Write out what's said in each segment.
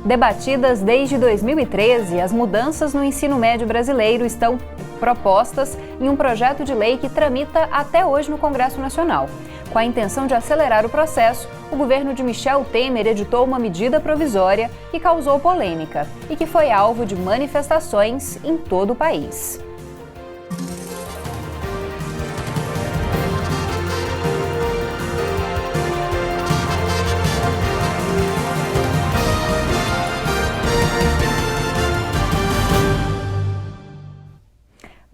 Debatidas desde 2013, as mudanças no ensino médio brasileiro estão propostas em um projeto de lei que tramita até hoje no Congresso Nacional. Com a intenção de acelerar o processo, o governo de Michel Temer editou uma medida provisória que causou polêmica e que foi alvo de manifestações em todo o país.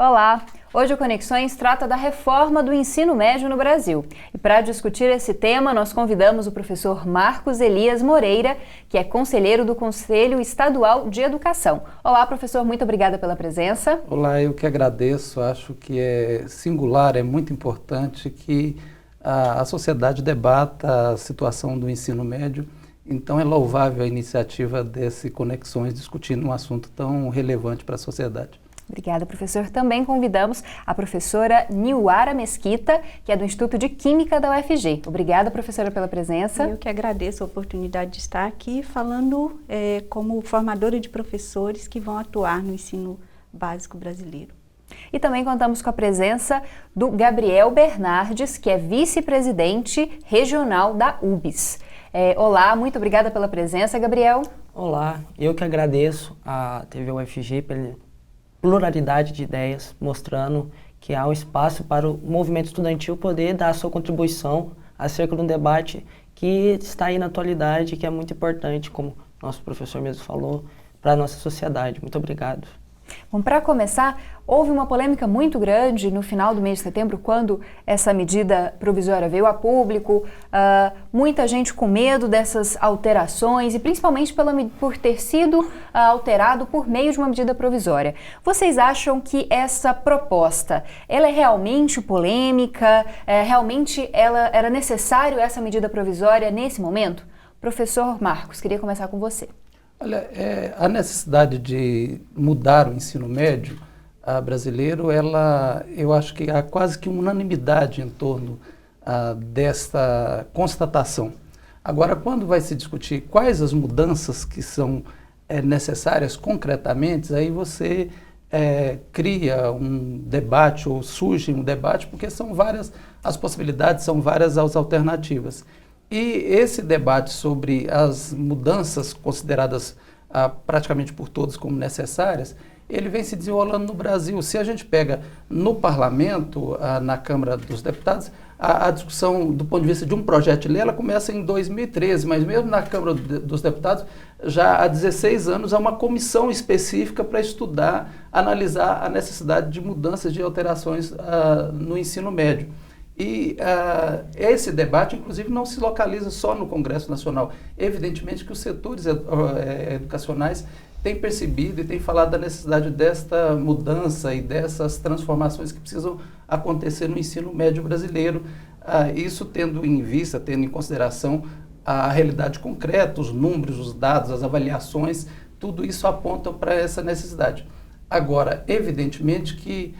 Olá! Hoje o Conexões trata da reforma do ensino médio no Brasil. E para discutir esse tema, nós convidamos o professor Marcos Elias Moreira, que é conselheiro do Conselho Estadual de Educação. Olá, professor, muito obrigada pela presença. Olá, eu que agradeço. Acho que é singular, é muito importante que a sociedade debata a situação do ensino médio. Então é louvável a iniciativa desse Conexões discutindo um assunto tão relevante para a sociedade. Obrigada, professor. Também convidamos a professora Niuara Mesquita, que é do Instituto de Química da UFG. Obrigada, professora, pela presença. Eu que agradeço a oportunidade de estar aqui falando como formadora de professores que vão atuar no ensino básico brasileiro. E também contamos com a presença do Gabriel Bernardes, que é vice-presidente regional da UBS. Olá, muito obrigada pela presença, Gabriel. Olá, eu que agradeço à TV UFG pela pluralidade de ideias, mostrando que há um espaço para o movimento estudantil poder dar a sua contribuição acerca de um debate que está aí na atualidade, que é muito importante, como nosso professor mesmo falou, para a nossa sociedade. Muito obrigado. Bom, para começar, houve uma polêmica muito grande no final do mês de setembro, quando essa medida provisória veio a público, muita gente com medo dessas alterações e principalmente por ter sido alterado por meio de uma medida provisória. Vocês acham que essa proposta, ela é realmente polêmica? Realmente era necessário essa medida provisória nesse momento? Professor Marcos, queria começar com você. Olha, a necessidade de mudar o ensino médio brasileiro, eu acho que há quase que unanimidade em torno desta constatação. Agora, quando vai se discutir quais as mudanças que são necessárias concretamente, aí você cria um debate ou surge um debate, porque são várias as possibilidades, são várias as alternativas. E esse debate sobre as mudanças consideradas praticamente por todos como necessárias, ele vem se desenrolando no Brasil. Se a gente pega no parlamento, na Câmara dos Deputados, a discussão do ponto de vista de um projeto de lei, ela começa em 2013, mas mesmo na Câmara dos Deputados, já há 16 anos, há uma comissão específica para estudar, analisar a necessidade de mudanças, de alterações no ensino médio. E esse debate, inclusive, não se localiza só no Congresso Nacional. Evidentemente que os setores educacionais têm percebido e têm falado da necessidade desta mudança e dessas transformações que precisam acontecer no ensino médio brasileiro. Isso tendo em vista, tendo em consideração a realidade concreta, os números, os dados, as avaliações, tudo isso aponta para essa necessidade. Agora, evidentemente que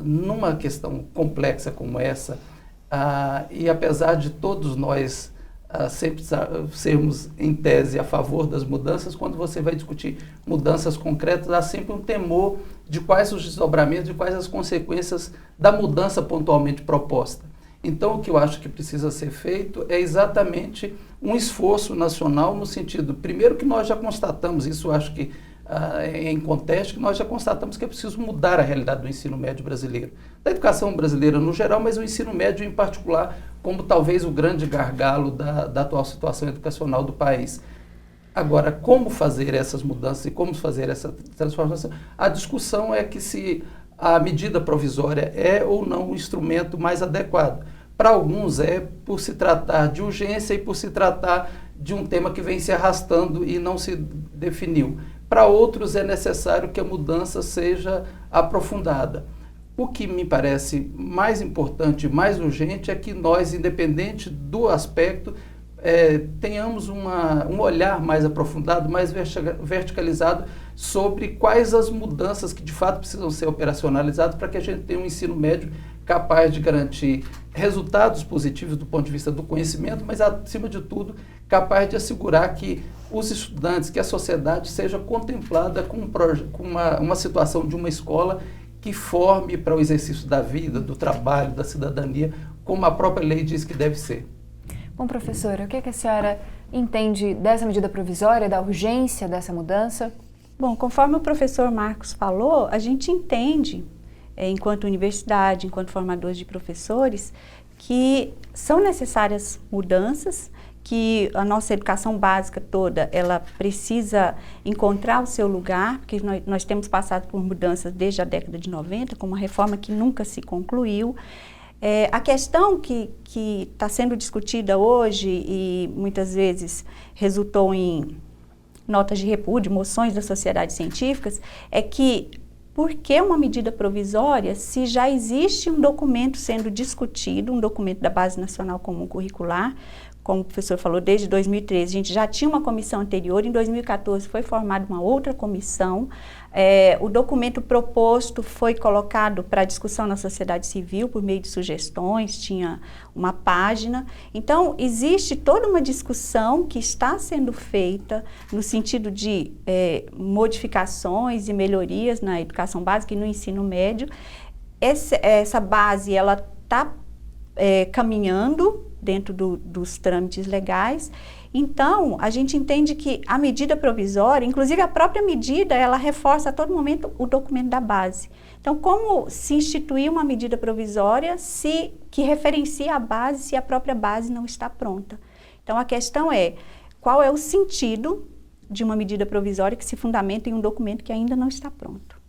numa questão complexa como essa, e apesar de todos nós sempre sermos, em tese, a favor das mudanças, quando você vai discutir mudanças concretas, há sempre um temor de quais os desdobramentos, de quais as consequências da mudança pontualmente proposta. Então, o que eu acho que precisa ser feito é exatamente um esforço nacional no sentido, primeiro, que nós já constatamos, isso eu acho que em contexto, que nós já constatamos que é preciso mudar a realidade do ensino médio brasileiro, da educação brasileira no geral, mas o ensino médio em particular, como talvez o grande gargalo da atual situação educacional do país. Agora, como fazer essas mudanças e como fazer essa transformação? A discussão é que se a medida provisória é ou não o instrumento mais adequado. Para alguns é por se tratar de urgência e por se tratar de um tema que vem se arrastando e não se definiu. Para outros é necessário que a mudança seja aprofundada. O que me parece mais importante, mais urgente, é que nós, independente do aspecto, tenhamos um olhar mais aprofundado, mais verticalizado sobre quais as mudanças que de fato precisam ser operacionalizadas para que a gente tenha um ensino médio capaz de garantir resultados positivos do ponto de vista do conhecimento, mas, acima de tudo, capaz de assegurar que os estudantes, que a sociedade seja contemplada com, uma situação de uma escola que forme para o exercício da vida, do trabalho, da cidadania, como a própria lei diz que deve ser. Bom, professora, o que a senhora entende dessa medida provisória, da urgência dessa mudança? Bom, conforme o professor Marcos falou, a gente entende, enquanto universidade, enquanto formadores de professores, que são necessárias mudanças, que a nossa educação básica toda, ela precisa encontrar o seu lugar, porque nós temos passado por mudanças desde a década de 90, com uma reforma que nunca se concluiu. A questão que está sendo discutida hoje e muitas vezes resultou em notas de repúdio, moções das sociedades científicas, é que por que uma medida provisória se já existe um documento sendo discutido, um documento da Base Nacional Comum Curricular, como o professor falou, desde 2013, a gente já tinha uma comissão anterior, em 2014 foi formada uma outra comissão, o documento proposto foi colocado para discussão na sociedade civil por meio de sugestões, tinha uma página. Então, existe toda uma discussão que está sendo feita no sentido de modificações e melhorias na educação básica e no ensino médio. Essa base, ela está caminhando dentro dos trâmites legais. Então, a gente entende que a medida provisória, inclusive a própria medida, ela reforça a todo momento o documento da base. Então, como se instituir uma medida provisória que referencia a base se a própria base não está pronta? Então, a questão é, qual é o sentido de uma medida provisória que se fundamenta em um documento que ainda não está pronto?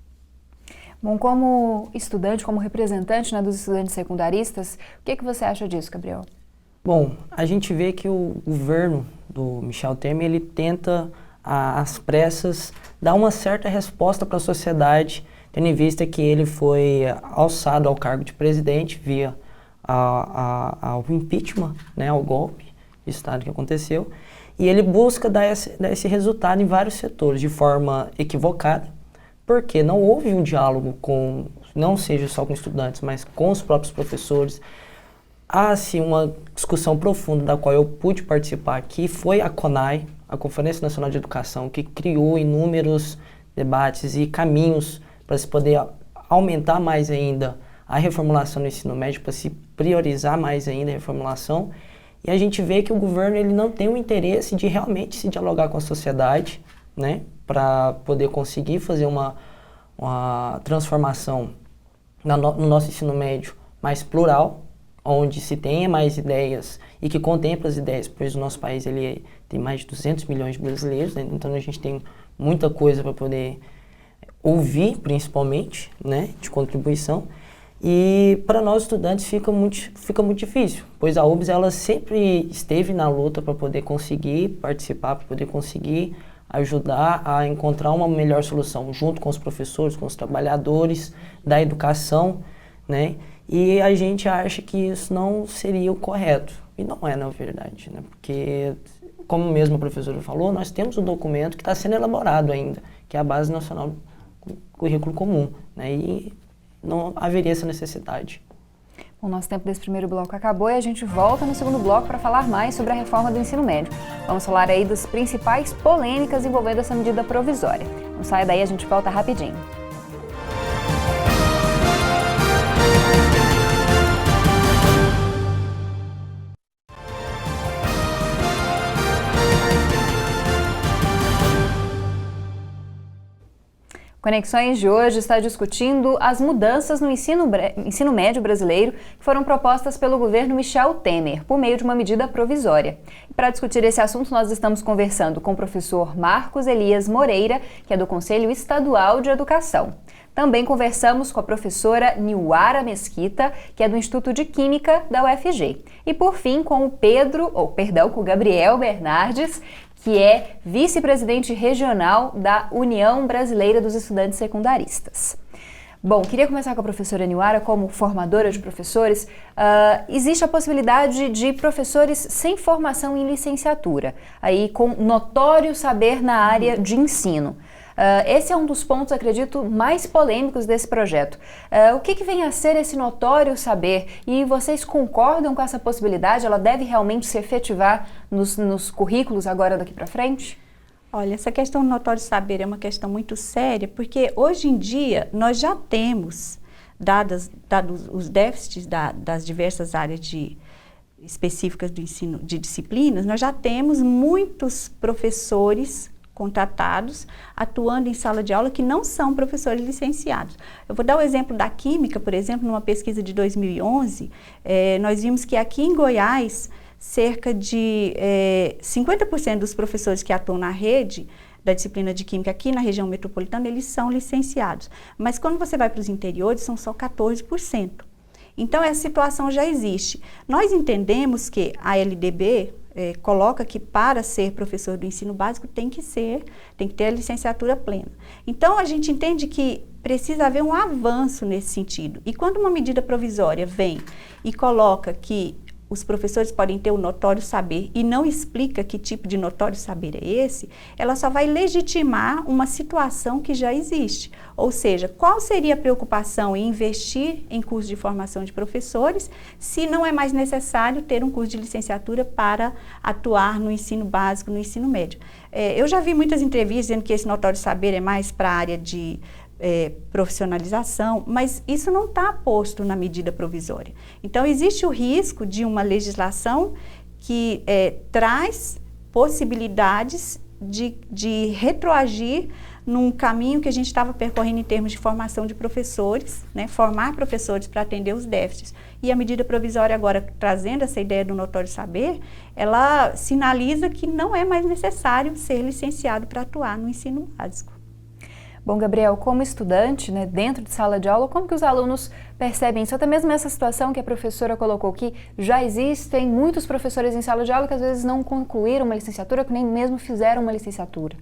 Bom, como estudante, como representante, né, dos estudantes secundaristas, o que você acha disso, Gabriel? Bom, a gente vê que o governo do Michel Temer, ele tenta, às pressas, dar uma certa resposta para a sociedade, tendo em vista que ele foi alçado ao cargo de presidente via ao impeachment, né, ao golpe de Estado que aconteceu, e ele busca dar esse resultado em vários setores, de forma equivocada, porque não houve um diálogo não seja só com estudantes, mas com os próprios professores. Há, sim, uma discussão profunda da qual eu pude participar, que foi a CONAE, a Conferência Nacional de Educação, que criou inúmeros debates e caminhos para se poder aumentar mais ainda a reformulação do ensino médio, para se priorizar mais ainda a reformulação. E a gente vê que o governo ele não tem o interesse de realmente se dialogar com a sociedade, né, para poder conseguir fazer uma transformação no nosso ensino médio mais plural, onde se tenha mais ideias e que contemple as ideias, pois o nosso país ele tem mais de 200 milhões de brasileiros, né? Então a gente tem muita coisa para poder ouvir, principalmente, né, de contribuição. E para nós estudantes fica muito difícil, pois a UBS ela sempre esteve na luta para poder conseguir participar, para poder conseguir ajudar a encontrar uma melhor solução, junto com os professores, com os trabalhadores da educação, né? E a gente acha que isso não seria o correto. E não é, na verdade, né? Porque, como mesmo a professora falou, nós temos um documento que está sendo elaborado ainda, que é a Base Nacional do Currículo Comum, né? E não haveria essa necessidade. O nosso tempo desse primeiro bloco acabou e a gente volta no segundo bloco para falar mais sobre a reforma do ensino médio. Vamos falar aí das principais polêmicas envolvendo essa medida provisória. Não saia daí, a gente volta rapidinho. Conexões de hoje está discutindo as mudanças no ensino médio brasileiro que foram propostas pelo governo Michel Temer, por meio de uma medida provisória. E para discutir esse assunto, nós estamos conversando com o professor Marcos Elias Moreira, que é do Conselho Estadual de Educação. Também conversamos com a professora Niuara Mesquita, que é do Instituto de Química da UFG. E por fim, com o Gabriel Bernardes, que é vice-presidente regional da União Brasileira dos Estudantes Secundaristas. Bom, queria começar com a professora Niuara, como formadora de professores. Existe a possibilidade de professores sem formação em licenciatura, aí com notório saber na área de ensino. Esse é um dos pontos, acredito, mais polêmicos desse projeto. O que vem a ser esse notório saber? E vocês concordam com essa possibilidade? Ela deve realmente se efetivar nos currículos agora daqui para frente? Olha, essa questão do notório saber é uma questão muito séria, porque hoje em dia nós já temos, dados os déficits das diversas áreas específicas do ensino de disciplinas, nós já temos muitos professores contratados, atuando em sala de aula, que não são professores licenciados. Eu vou dar o exemplo da química, por exemplo, numa pesquisa de 2011, nós vimos que aqui em Goiás, cerca de 50% dos professores que atuam na rede da disciplina de química aqui na região metropolitana, eles são licenciados. Mas quando você vai para os interiores, são só 14%. Então, essa situação já existe. Nós entendemos que a LDB coloca que para ser professor do ensino básico tem que ter a licenciatura plena. Então, a gente entende que precisa haver um avanço nesse sentido. E quando uma medida provisória vem e coloca que os professores podem ter o notório saber e não explica que tipo de notório saber é esse, ela só vai legitimar uma situação que já existe. Ou seja, qual seria a preocupação em investir em curso de formação de professores se não é mais necessário ter um curso de licenciatura para atuar no ensino básico, no ensino médio? Eu já vi muitas entrevistas dizendo que esse notório saber é mais para a área de profissionalização, mas isso não está posto na medida provisória. Então, existe o risco de uma legislação que traz possibilidades de retroagir num caminho que a gente estava percorrendo em termos de formação de professores, né, formar professores para atender os déficits. E a medida provisória agora, trazendo essa ideia do notório saber, ela sinaliza que não é mais necessário ser licenciado para atuar no ensino básico. Bom, Gabriel, como estudante, né, dentro de sala de aula, como que os alunos percebem isso? Até mesmo essa situação que a professora colocou aqui, já existem muitos professores em sala de aula que às vezes não concluíram uma licenciatura, que nem mesmo fizeram uma licenciatura.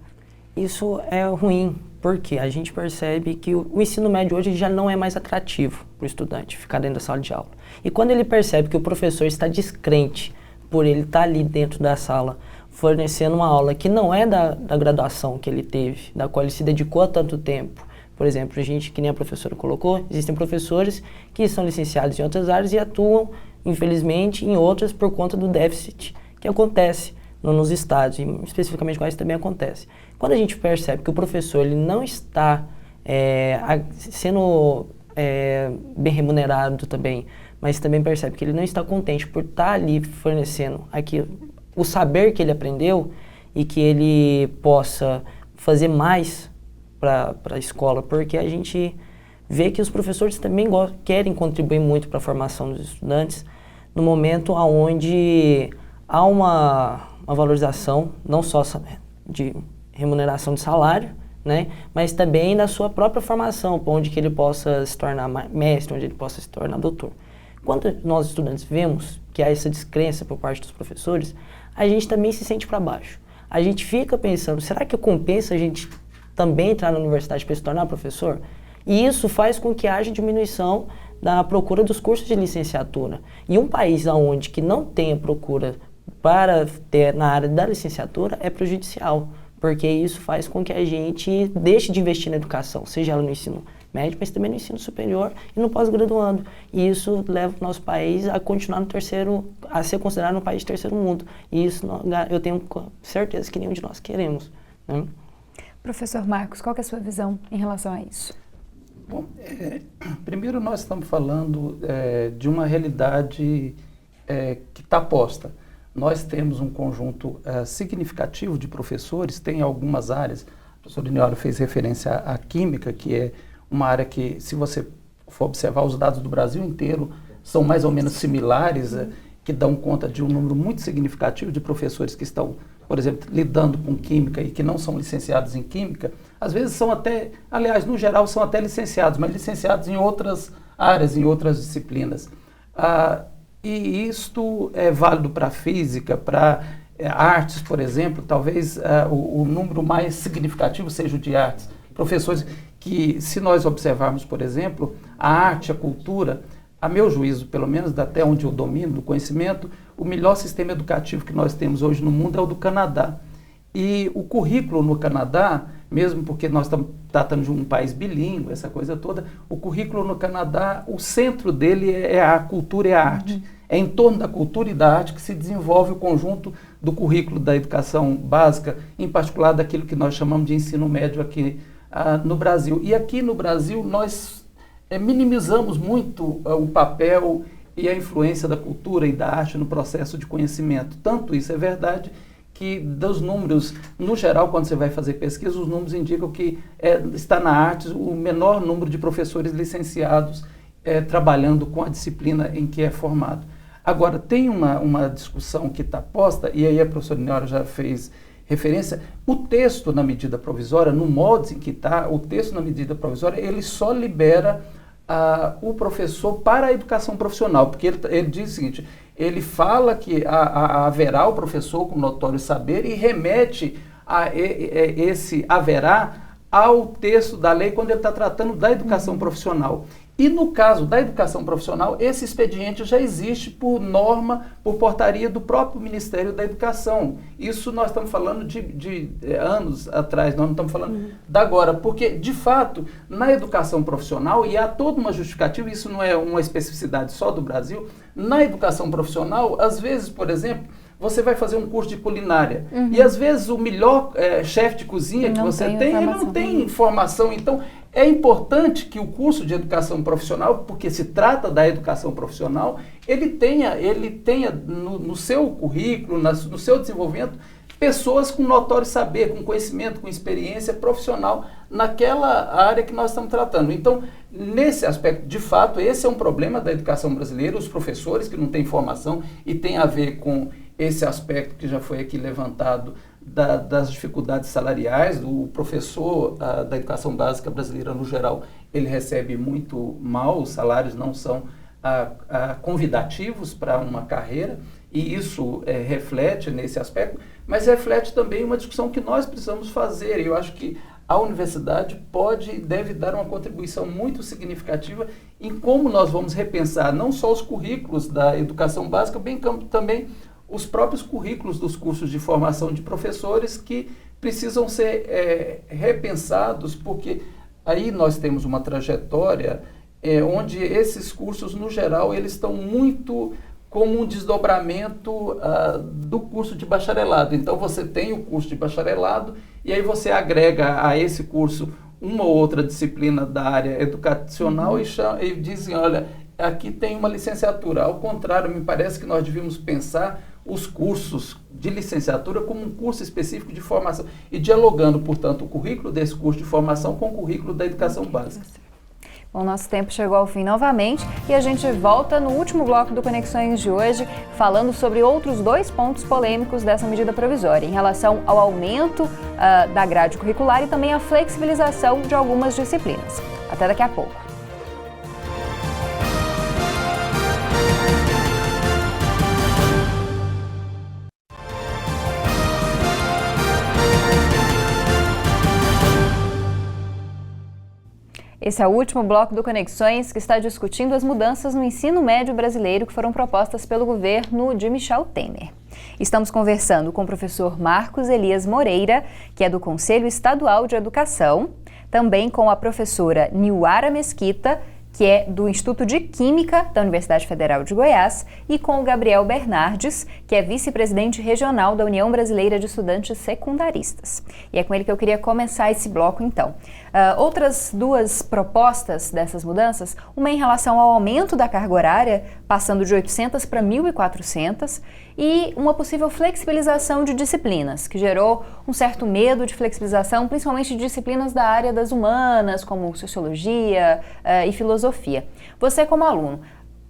Isso é ruim, porque a gente percebe que o ensino médio hoje já não é mais atrativo para o estudante ficar dentro da sala de aula. E quando ele percebe que o professor está descrente por ele estar ali dentro da sala, fornecendo uma aula que não é da graduação que ele teve, da qual ele se dedicou há tanto tempo. Por exemplo, a gente, que nem a professora colocou, existem professores que são licenciados em outras áreas e atuam, infelizmente, em outras por conta do déficit que acontece nos estados, e especificamente com isso também acontece. Quando a gente percebe que o professor ele não está sendo bem remunerado também, mas também percebe que ele não está contente por estar ali fornecendo aquilo, o saber que ele aprendeu e que ele possa fazer mais para a escola, porque a gente vê que os professores também querem contribuir muito para a formação dos estudantes no momento onde há uma valorização, não só de remuneração de salário, né, mas também da sua própria formação, onde que ele possa se tornar mestre, onde ele possa se tornar doutor. Quando nós estudantes vemos que há essa descrença por parte dos professores, a gente também se sente para baixo. A gente fica pensando, será que compensa a gente também entrar na universidade para se tornar professor? E isso faz com que haja diminuição da procura dos cursos de licenciatura. E um país onde que não tem a procura para ter na área da licenciatura é prejudicial, porque isso faz com que a gente deixe de investir na educação, seja ela no ensino médio, mas também no ensino superior e no pós-graduando. E isso leva o nosso país a continuar a ser considerado um país de terceiro mundo. E isso eu tenho certeza que nenhum de nós queremos, né? Professor Marcos, qual que é a sua visão em relação a isso? Bom, primeiro nós estamos falando de uma realidade que está posta. Nós temos um conjunto significativo de professores, tem algumas áreas, a professora Iniora fez referência à química, que é uma área que, se você for observar os dados do Brasil inteiro, são mais ou menos similares, que dão conta de um número muito significativo de professores que estão, por exemplo, lidando com química e que não são licenciados em química. Às vezes são até, aliás, no geral, são até licenciados, mas licenciados em outras áreas, em outras disciplinas. E isto é válido para a física, para artes, por exemplo. Talvez o número mais significativo seja o de artes. Professores que, se nós observarmos, por exemplo, a arte, a cultura, a meu juízo, pelo menos até onde eu domino do conhecimento, o melhor sistema educativo que nós temos hoje no mundo é o do Canadá. E o currículo no Canadá mesmo porque nós estamos tratando de um país bilíngue, essa coisa toda, o currículo no Canadá, o centro dele é a cultura e a arte. É em torno da cultura e da arte que se desenvolve o conjunto do currículo da educação básica, em particular daquilo que nós chamamos de ensino médio aqui no Brasil. E aqui no Brasil nós minimizamos muito o papel e a influência da cultura e da arte no processo de conhecimento. Tanto isso é verdade que dos números, no geral, quando você vai fazer pesquisa, os números indicam que está na arte o menor número de professores licenciados trabalhando com a disciplina em que é formado. Agora, tem uma discussão que está posta, e aí a professora Niora já fez referência, o texto na medida provisória, no modo em que está, o texto na medida provisória, ele só libera o professor para a educação profissional, porque ele diz o seguinte, ele fala que haverá o professor com notório saber e remete esse haverá ao texto da lei quando ele está tratando da educação profissional. E no caso da educação profissional, esse expediente já existe por norma, por portaria do próprio Ministério da Educação. Isso nós estamos falando de anos atrás, nós não estamos falando da agora, porque, de fato, na educação profissional, e há toda uma justificativa, isso não é uma especificidade só do Brasil, na educação profissional, às vezes, por exemplo, você vai fazer um curso de culinária e às vezes o melhor chefe de cozinha que você tem, ele não tem formação. Então, é importante que o curso de educação profissional, porque se trata da educação profissional, ele tenha no seu currículo, no seu desenvolvimento, pessoas com notório saber, com conhecimento, com experiência profissional naquela área que nós estamos tratando. Então, nesse aspecto, de fato, esse é um problema da educação brasileira, os professores que não têm formação, e tem a ver com esse aspecto que já foi aqui levantado das dificuldades salariais. O professor da educação básica brasileira, no geral, ele recebe muito mal, os salários não são convidativos para uma carreira, e isso reflete nesse aspecto, mas reflete também uma discussão que nós precisamos fazer, e eu acho que a universidade pode e deve dar uma contribuição muito significativa em como nós vamos repensar não só os currículos da educação básica, bem como também os próprios currículos dos cursos de formação de professores que precisam ser repensados, porque aí nós temos uma trajetória onde esses cursos, no geral, eles estão muito como um desdobramento do curso de bacharelado. Então, você tem o curso de bacharelado e aí você agrega a esse curso uma ou outra disciplina da área educacional e dizem, olha, aqui tem uma licenciatura. Ao contrário, me parece que nós devíamos pensar os cursos de licenciatura como um curso específico de formação e dialogando, portanto, o currículo desse curso de formação com o currículo da educação básica. Bom, nosso tempo chegou ao fim novamente e a gente volta no último bloco do Conexões de hoje falando sobre outros 2 pontos polêmicos dessa medida provisória em relação ao aumento da grade curricular e também a flexibilização de algumas disciplinas. Até daqui a pouco. Esse é o último bloco do Conexões, que está discutindo as mudanças no ensino médio brasileiro que foram propostas pelo governo de Michel Temer. Estamos conversando com o professor Marcos Elias Moreira, que é do Conselho Estadual de Educação, também com a professora Niuara Mesquita, que é do Instituto de Química da Universidade Federal de Goiás, e com o Gabriel Bernardes, que é vice-presidente regional da União Brasileira de Estudantes Secundaristas. E é com ele que eu queria começar esse bloco, então. Outras 2 propostas dessas mudanças, uma em relação ao aumento da carga horária, passando de 800 para 1.400, e uma possível flexibilização de disciplinas, que gerou um certo medo de flexibilização, principalmente de disciplinas da área das humanas, como sociologia e filosofia. Você, como aluno,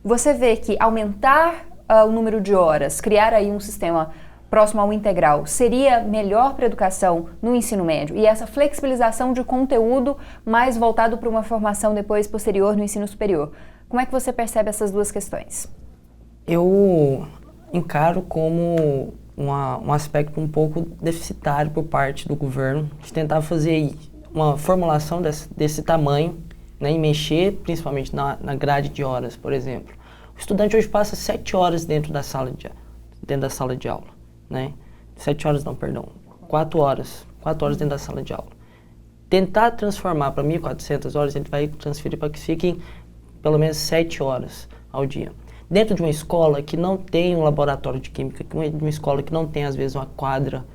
você vê que aumentar o número de horas, criar aí um sistema próximo ao integral, seria melhor para a educação no ensino médio, e essa flexibilização de conteúdo mais voltado para uma formação depois posterior no ensino superior? Como é que você percebe essas 2 questões? Eu encaro como um aspecto um pouco deficitário por parte do governo de tentar fazer uma formulação desse tamanho, né, e mexer principalmente na grade de horas, por exemplo. O estudante hoje passa 7 horas dentro da sala de aula, né? 7 horas não, perdão, 4 horas dentro da sala de aula. tentar transformar para 1.400 horas, a gente vai transferir para que fiquem pelo menos 7 horas ao dia. Dentro de uma escola que não tem um laboratório de química, de uma escola que não tem, às vezes, uma quadra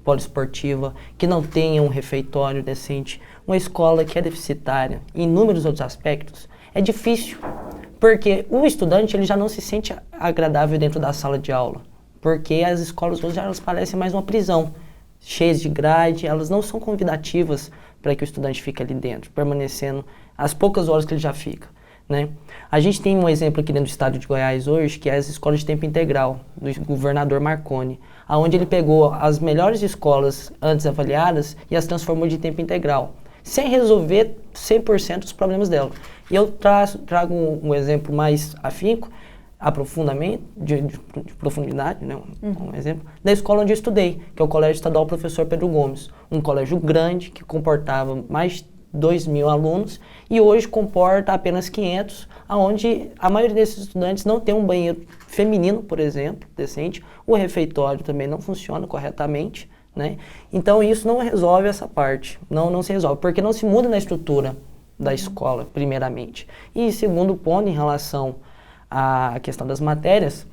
poliesportiva, que não tenha um refeitório decente, uma escola que é deficitária em inúmeros outros aspectos, é difícil, porque o estudante ele já não se sente agradável dentro da sala de aula, porque as escolas hoje elas parecem mais uma prisão, cheias de grade, elas não são convidativas para que o estudante fique ali dentro, permanecendo as poucas horas que ele já fica, né? A gente tem um exemplo aqui dentro do estado de Goiás hoje, que é as escolas de tempo integral, do governador Marconi, onde ele pegou as melhores escolas antes avaliadas e as transformou de tempo integral, sem resolver 100% dos problemas dela. E eu trago um exemplo mais afinco, aprofundamento, de profundidade, né? Um exemplo, da escola onde eu estudei, que é o Colégio Estadual Professor Pedro Gomes, um colégio grande que comportava mais de 2.000 alunos e hoje comporta apenas 500, onde a maioria desses estudantes não tem um banheiro feminino, por exemplo, decente, o refeitório também não funciona corretamente, né? Então isso não resolve essa parte, não se resolve, porque não se muda na estrutura da escola, primeiramente. E segundo ponto, em relação à questão das matérias,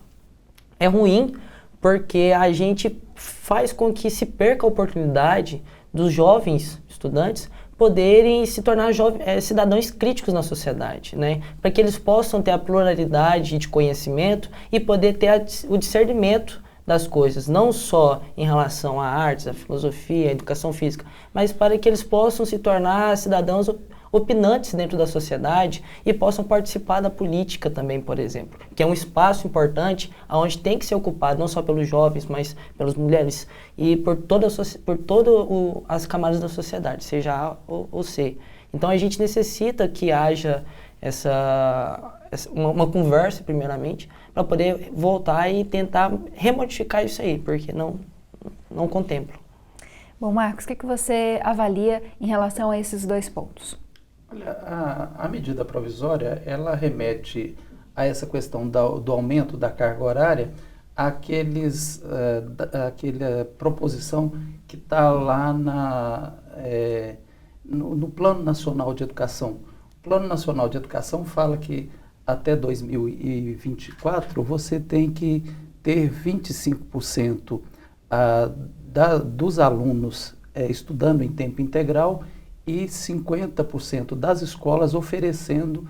é ruim porque a gente faz com que se perca a oportunidade dos jovens estudantes poderem se tornar cidadãos críticos na sociedade, né? Para que eles possam ter a pluralidade de conhecimento e poder ter o discernimento das coisas, não só em relação à artes, à filosofia, à educação física, mas para que eles possam se tornar cidadãos opinantes dentro da sociedade e possam participar da política também, por exemplo, que é um espaço importante onde tem que ser ocupado não só pelos jovens, mas pelas mulheres e por todas as camadas da sociedade, seja A ou C. Então a gente necessita que haja uma conversa, primeiramente, para poder voltar e tentar remodificar isso aí, porque não contempla. Bom, Marcos, o que você avalia em relação a esses dois pontos? Olha, a medida provisória, ela remete a essa questão do aumento da carga horária àquela proposição que está lá no Plano Nacional de Educação. O Plano Nacional de Educação fala que até 2024 você tem que ter 25% dos alunos estudando em tempo integral e 50% das escolas oferecendo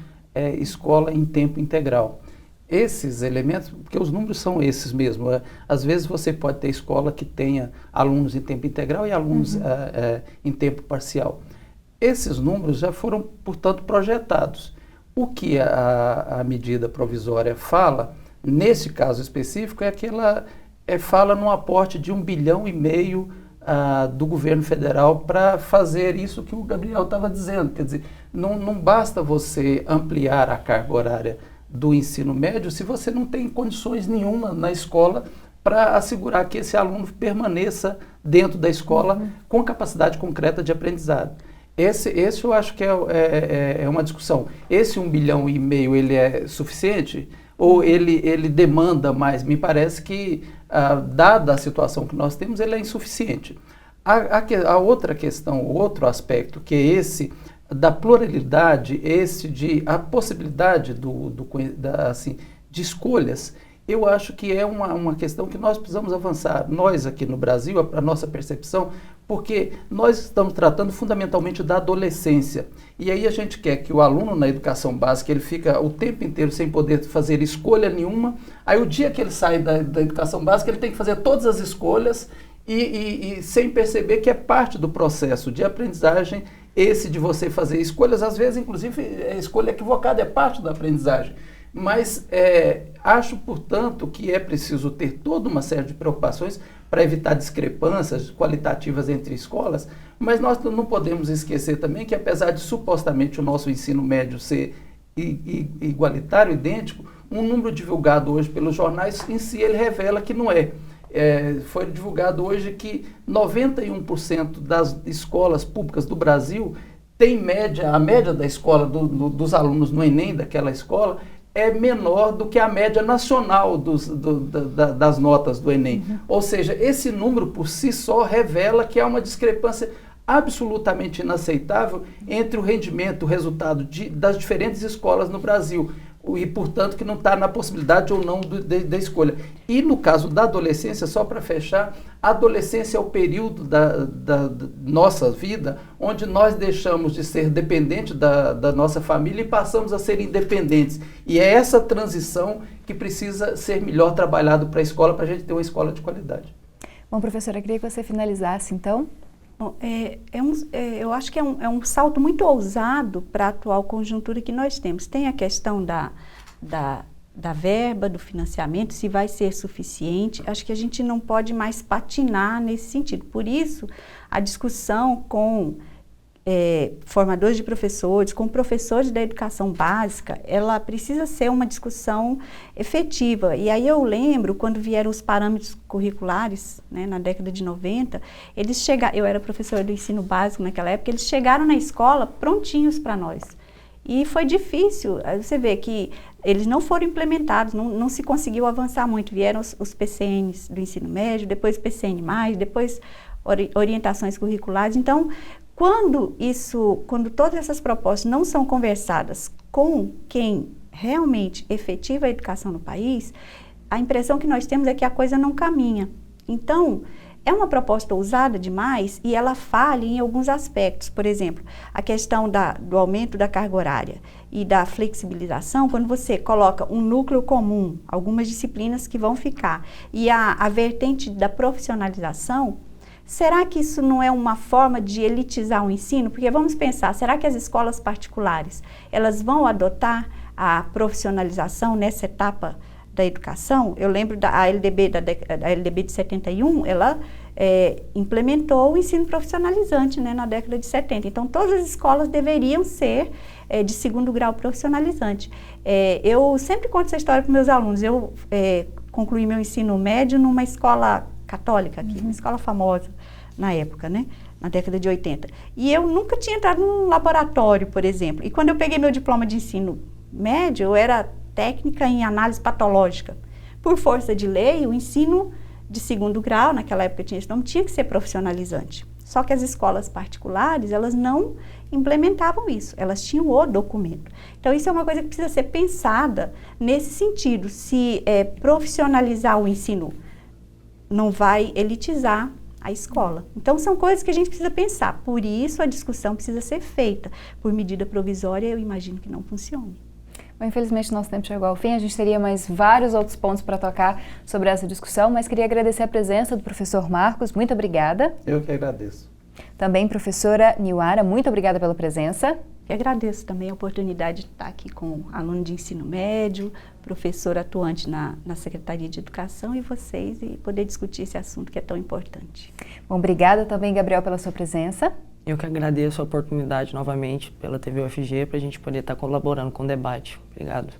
escola em tempo integral. Esses elementos, porque os números são esses mesmo, às vezes você pode ter escola que tenha alunos em tempo integral e alunos em tempo parcial. Esses números já foram, portanto, projetados. O que a medida provisória fala, nesse caso específico, é que ela fala num aporte de 1,5 bilhão do governo federal para fazer isso que o Gabriel estava dizendo. Quer dizer, não basta você ampliar a carga horária do ensino médio se você não tem condições nenhuma na escola para assegurar que esse aluno permaneça dentro da escola com capacidade concreta de aprendizado. Esse eu acho que é uma discussão. Esse 1,5 bilhão ele é suficiente ou ele demanda mais? Me parece que, dada a situação que nós temos, ele é insuficiente. A outra questão, o outro aspecto, que é esse da pluralidade, a possibilidade de escolhas, eu acho que é uma questão que nós precisamos avançar. Nós aqui no Brasil, a nossa percepção, porque nós estamos tratando fundamentalmente da adolescência. E aí a gente quer que o aluno na educação básica, ele fica o tempo inteiro sem poder fazer escolha nenhuma. Aí o dia que ele sai da educação básica, ele tem que fazer todas as escolhas e sem perceber que é parte do processo de aprendizagem esse de você fazer escolhas, às vezes, inclusive, a escolha equivocada é parte da aprendizagem. Mas acho, portanto, que é preciso ter toda uma série de preocupações para evitar discrepâncias qualitativas entre escolas, mas nós não podemos esquecer também que, apesar de supostamente o nosso ensino médio ser igualitário, idêntico, um número divulgado hoje pelos jornais em si ele revela que não é. Foi divulgado hoje que 91% das escolas públicas do Brasil tem a média da escola, dos alunos no Enem daquela escola, é menor do que a média nacional das notas do Enem. Ou seja, esse número por si só revela que há uma discrepância absolutamente inaceitável entre o rendimento, o resultado das diferentes escolas no Brasil. E, portanto, que não está na possibilidade ou não da escolha. E no caso da adolescência, só para fechar, a adolescência é o período da nossa vida onde nós deixamos de ser dependentes da nossa família e passamos a ser independentes. E é essa transição que precisa ser melhor trabalhado para a escola, para a gente ter uma escola de qualidade. Bom, professora, eu queria que você finalizasse, então. Bom, eu acho que é um salto muito ousado para a atual conjuntura que nós temos. Tem a questão da verba, do financiamento, se vai ser suficiente. Acho que a gente não pode mais patinar nesse sentido. Por isso, a discussão com formadores de professores, com professores da educação básica, ela precisa ser uma discussão efetiva. E aí eu lembro, quando vieram os parâmetros curriculares, né, na década de 90, eles chegaram, eu era professora do ensino básico naquela época, eles chegaram na escola prontinhos para nós. E foi difícil, você vê que eles não foram implementados, não se conseguiu avançar muito. Vieram os PCNs do ensino médio, depois PCN+, depois orientações curriculares. Então, quando todas essas propostas não são conversadas com quem realmente efetiva a educação no país, a impressão que nós temos é que a coisa não caminha. Então, é uma proposta ousada demais e ela falha em alguns aspectos. Por exemplo, a questão do aumento da carga horária e da flexibilização, quando você coloca um núcleo comum, algumas disciplinas que vão ficar, e a vertente da profissionalização, será que isso não é uma forma de elitizar o ensino? Porque vamos pensar, será que as escolas particulares, elas vão adotar a profissionalização nessa etapa da educação? Eu lembro da LDB de 71, ela implementou o ensino profissionalizante, né, na década de 70. Então, todas as escolas deveriam ser de segundo grau profissionalizante. Eu sempre conto essa história para meus alunos. Eu concluí meu ensino médio numa escola católica aqui, uma escola famosa na época, né? Na década de 80. E eu nunca tinha entrado num laboratório, por exemplo. E quando eu peguei meu diploma de ensino médio, eu era técnica em análise patológica. Por força de lei, o ensino de segundo grau, naquela época tinha esse nome, tinha que ser profissionalizante. Só que as escolas particulares, elas não implementavam isso, elas tinham o documento. Então, isso é uma coisa que precisa ser pensada nesse sentido. Se profissionalizar o ensino não vai elitizar a escola. Então, são coisas que a gente precisa pensar. Por isso, a discussão precisa ser feita. Por medida provisória, eu imagino que não funcione. Bom, infelizmente, nosso tempo chegou ao fim. A gente teria mais vários outros pontos para tocar sobre essa discussão, mas queria agradecer a presença do professor Marcos. Muito obrigada. Eu que agradeço. Também, professora Niuara, muito obrigada pela presença. Eu agradeço também a oportunidade de estar aqui com aluno de ensino médio, professor atuante na Secretaria de Educação e vocês, e poder discutir esse assunto que é tão importante. Bom, obrigada também, Gabriel, pela sua presença. Eu que agradeço a oportunidade novamente pela TV UFG para a gente poder estar colaborando com o debate. Obrigado.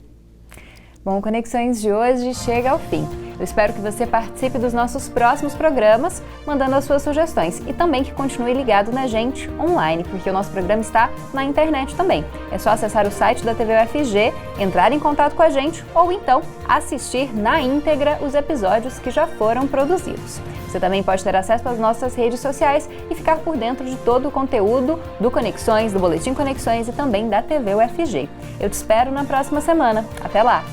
Bom, Conexões de hoje chega ao fim. Eu espero que você participe dos nossos próximos programas, mandando as suas sugestões e também que continue ligado na gente online, porque o nosso programa está na internet também. É só acessar o site da TV UFG, entrar em contato com a gente ou então assistir na íntegra os episódios que já foram produzidos. Você também pode ter acesso às nossas redes sociais e ficar por dentro de todo o conteúdo do Conexões, do Boletim Conexões e também da TV UFG. Eu te espero na próxima semana. Até lá!